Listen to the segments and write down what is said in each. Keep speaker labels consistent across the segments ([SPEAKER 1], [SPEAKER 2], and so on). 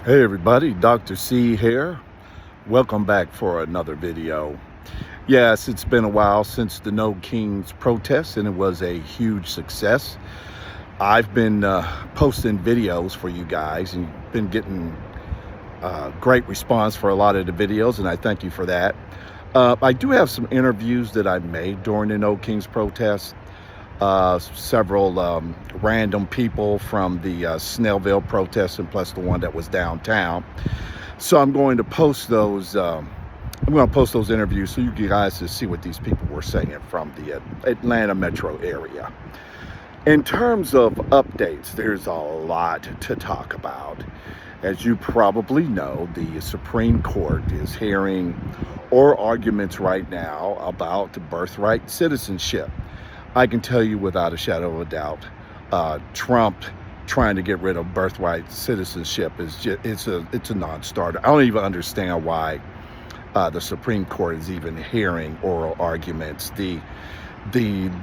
[SPEAKER 1] Hey everybody, Dr. C here. Welcome back for another video. Yes, it's been a while since the No Kings protest and it was a huge success. I've been posting videos for you guys and been getting great response for a lot of the videos, and I thank you for that. I do have some interviews that I made during the No Kings protest. Several random people from the Snellville protest, and plus the one that was downtown. So I'm going to post those. I'm going to post those interviews so you guys can see what these people were saying from the Atlanta metro area. In terms of updates, there's a lot to talk about. As you probably know, the Supreme Court is hearing oral arguments right now about birthright citizenship. I can tell you without a shadow of a doubt, Trump trying to get rid of birthright citizenship is just it's a non-starter. I don't even understand why the Supreme Court is even hearing oral arguments. The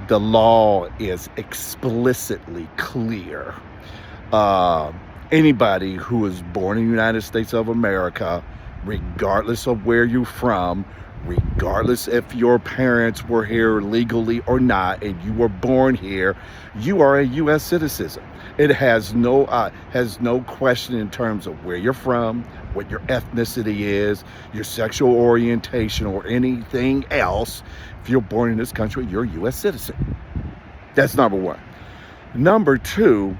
[SPEAKER 1] law is explicitly clear. Anybody who is born in the United States of America, regardless of where you're from, regardless if your parents were here legally or not, and you were born here, you are a U.S. citizen. It has no question in terms of where you're from, what your ethnicity is, your sexual orientation, or anything else. If you're born in this country, you're a U.S. citizen. That's number one. Number two,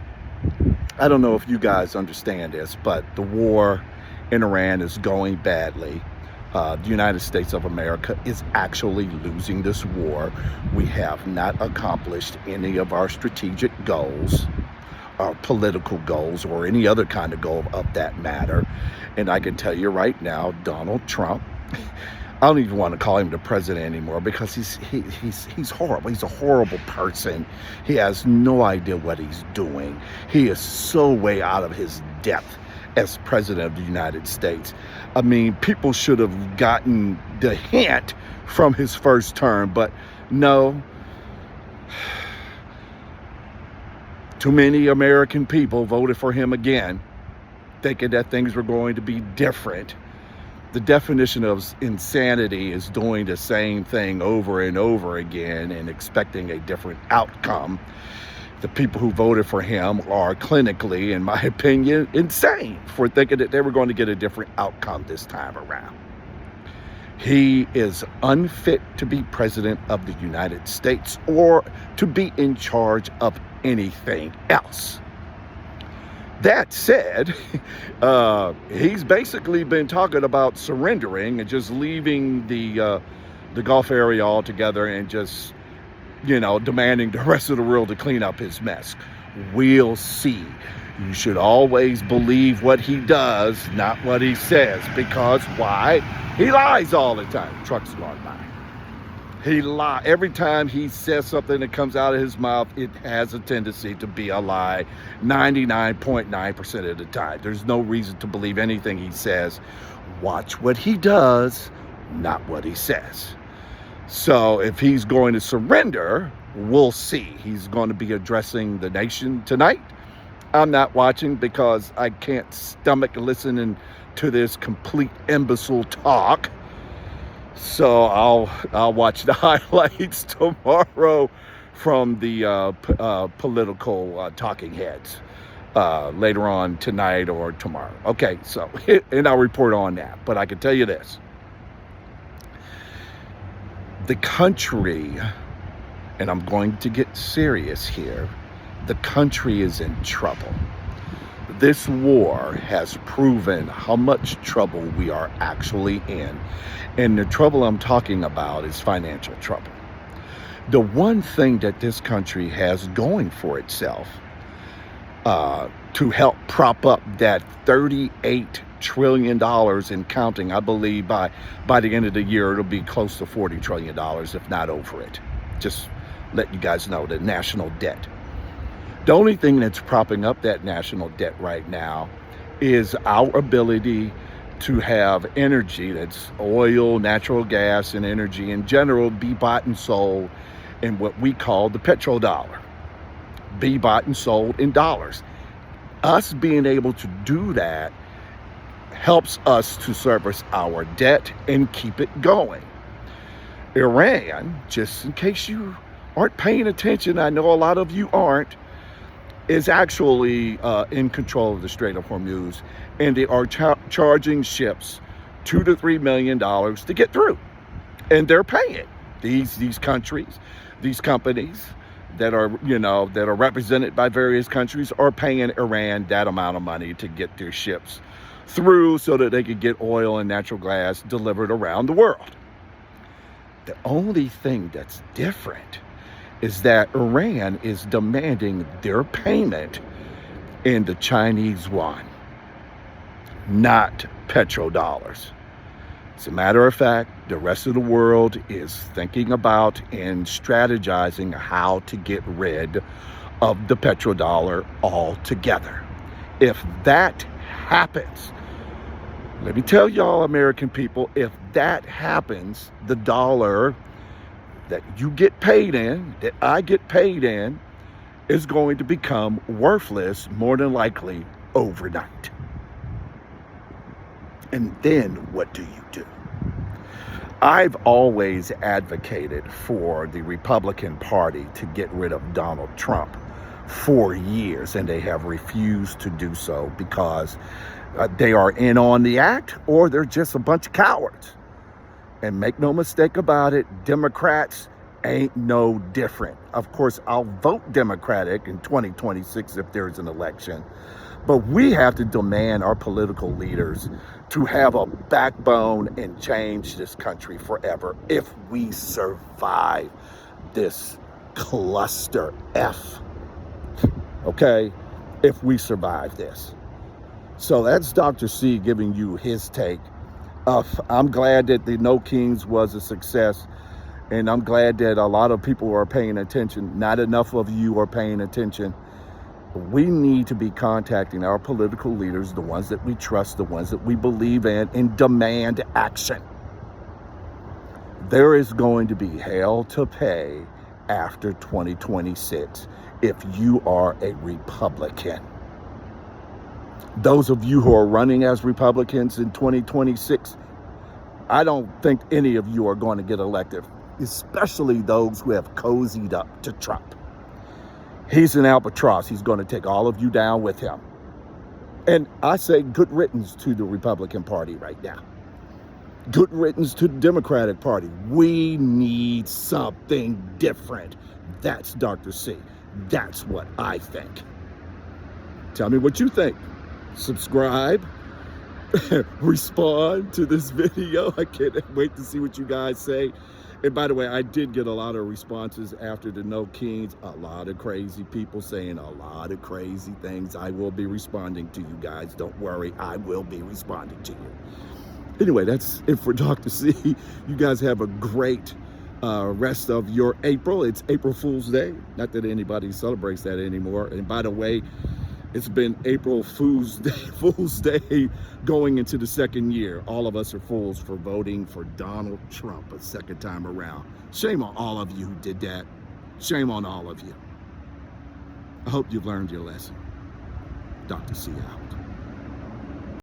[SPEAKER 1] I don't know if you guys understand this, but the war in Iran is going badly. The United States of America is actually losing this war. We have not accomplished any of our strategic goals, our political goals, or any other kind of goal of that matter. And I can tell you right now, Donald Trump, I don't even want to call him the president anymore because he's horrible. He's a horrible person. He has no idea what he's doing. He is so way out of his depth as president of the United States. I mean, people should have gotten the hint from his first term, but no. Too many American people voted for him again, thinking that things were going to be different. The definition of insanity is doing the same thing over and over again and expecting a different outcome. The people who voted for him are clinically, in my opinion, insane for thinking that they were going to get a different outcome this time around. He is unfit to be president of the United States or to be in charge of anything else. That said, he's basically been talking about surrendering and just leaving the Gulf area altogether and just, demanding the rest of the world to clean up his mess. We'll see. You should always believe what he does, not what he says. Because why? He lies all the time. Truck's going by. He lies. Every time he says something that comes out of his mouth, it has a tendency to be a lie 99.9% of the time. There's no reason to believe anything he says. Watch what he does, not what he says. So if he's going to surrender, we'll see. He's going to be addressing the nation tonight. I'm not watching because I can't stomach listening to this complete imbecile talk. So I'll watch the highlights tomorrow from the political talking heads later on tonight or tomorrow. Okay, so and I'll report on that. But I can tell you this. The country, and I'm going to get serious here, the country is in trouble. This war has proven how much trouble we are actually in. And the trouble I'm talking about is financial trouble. The one thing that this country has going for itself to help prop up that $38 trillion and counting, I believe by the end of the year, it'll be close to $40 trillion, if not over it. Just let you guys know, the national debt. The only thing that's propping up that national debt right now is our ability to have energy, that's oil, natural gas, and energy in general, be bought and sold in what we call the petrodollar. Be bought and sold in dollars. Us being able to do that helps us to service our debt and keep it going. Iran, just in case you aren't paying attention, I know a lot of you aren't, is actually in control of the Strait of Hormuz, and they are charging ships $2 to $3 million to get through, and they're paying these countries, these companies that are represented by various countries are paying Iran that amount of money to get their ships through so that they could get oil and natural gas delivered around the world. The only thing that's different is that Iran is demanding their payment in the Chinese yuan, not petrodollars. As a matter of fact, the rest of the world is thinking about and strategizing how to get rid of the petrodollar altogether. If that happens, let me tell y'all, American people, if that happens, the dollar that you get paid in, that I get paid in, is going to become worthless, more than likely, overnight. And then what do you do? I've always advocated for the Republican Party to get rid of Donald Trump for years, and they have refused to do so because they are in on the act, or they're just a bunch of cowards. And make no mistake about it, Democrats ain't no different. Of course, I'll vote Democratic in 2026 if there's an election. But we have to demand our political leaders to have a backbone and change this country forever if we survive this cluster F. Okay? If we survive this. So that's Dr. C giving you his take. I'm glad that the No Kings was a success. And I'm glad that a lot of people are paying attention. Not enough of you are paying attention. We need to be contacting our political leaders, the ones that we trust, the ones that we believe in, and demand action. There is going to be hell to pay after 2026 if you are a Republican. Those of you who are running as Republicans in 2026, I don't think any of you are going to get elected, especially those who have cozied up to Trump. He's an albatross. He's going to take all of you down with him. And I say good riddance to the Republican Party right now. Good riddance to the Democratic Party. We need something different. That's Dr. C. That's what I think. Tell me what you think. Subscribe. Respond to this video. I can't wait to see what you guys say. And by the way, I did get a lot of responses after the No Kings. A lot of crazy people saying a lot of crazy things. I will be responding to you guys. Don't worry. I will be responding to you. Anyway, that's it for Dr. C. You guys have a great rest of your April. It's April Fool's Day. Not that anybody celebrates that anymore. And by the way, it's been April Fool's Day going into the second year. All of us are fools for voting for Donald Trump a second time around. Shame on all of you who did that. Shame on all of you. I hope you've learned your lesson. Dr. C out.